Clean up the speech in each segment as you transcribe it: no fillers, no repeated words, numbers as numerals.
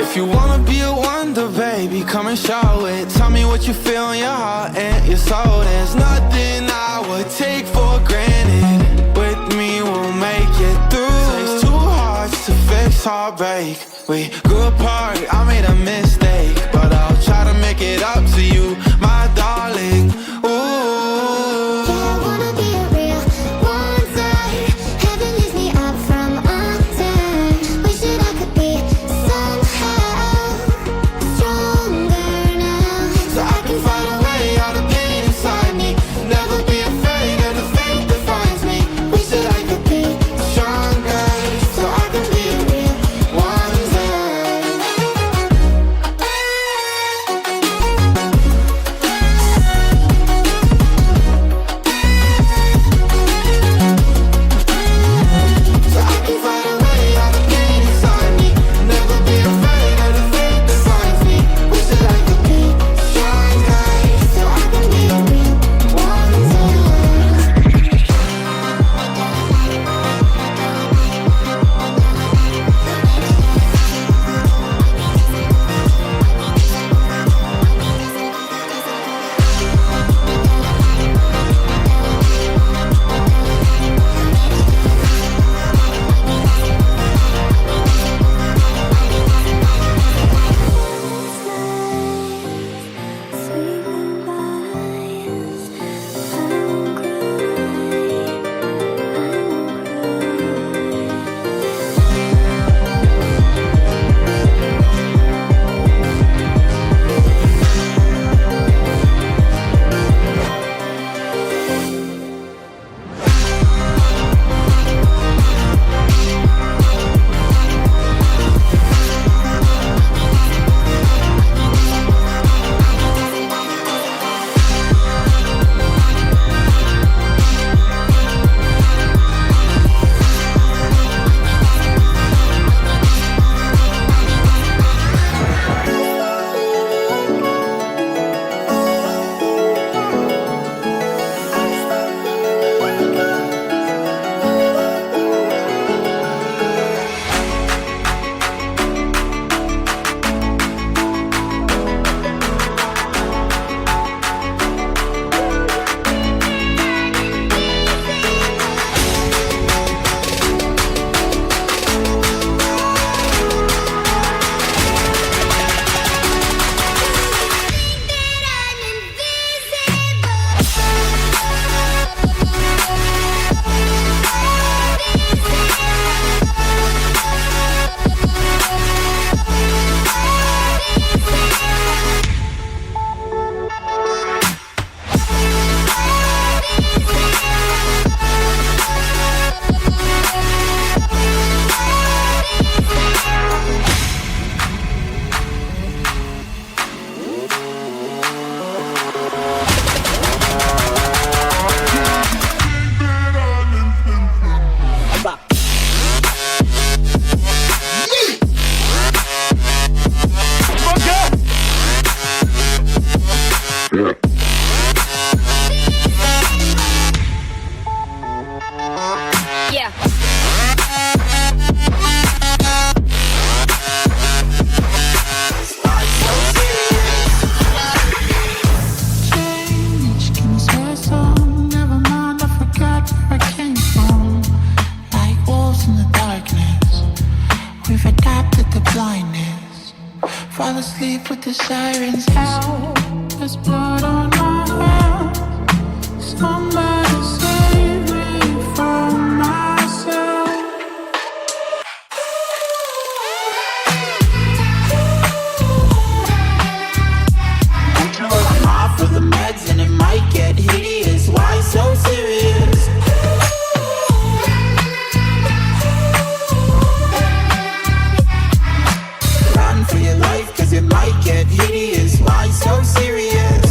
If you wanna be a wonder, baby, come and show it. Tell me what you feel in your heart and your soul. There's nothing I would take for granted. With me, we'll make it through. Takes two hearts to fix heartbreak. We grew apart, I made a mistake, but I'll try to make it up to you, my darling. Ooh. Fall asleep with the sirens out. There's blood on my hands. Somebody save me from myself. I'm off of the meds and it might get hideous. Why so serious? Run for your life, cause it might get hideous. Why so serious?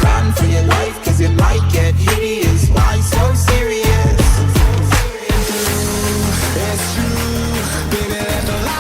Run for your life, cause it might get hideous. Why so serious? It's true, baby, there's no lie.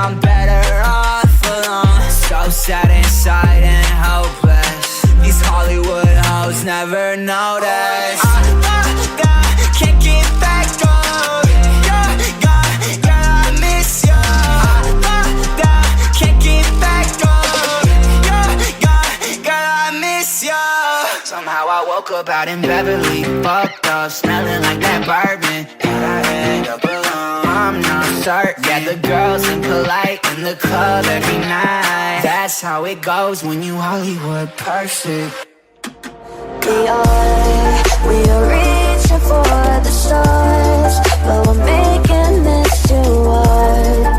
I'm better off alone. So sad inside and hopeless. These Hollywood hoes never notice. Can't get back on. Girl, I miss you. Can't get back on. Girl, I miss you. Somehow I woke up out in Beverly, fucked up, smelling like that bourbon. But I end up alone, I'm not certain. Yeah, the girls impolite in the club every night. That's how it goes when you Hollywood perfect. We are reaching for the stars, but we're making this too hard.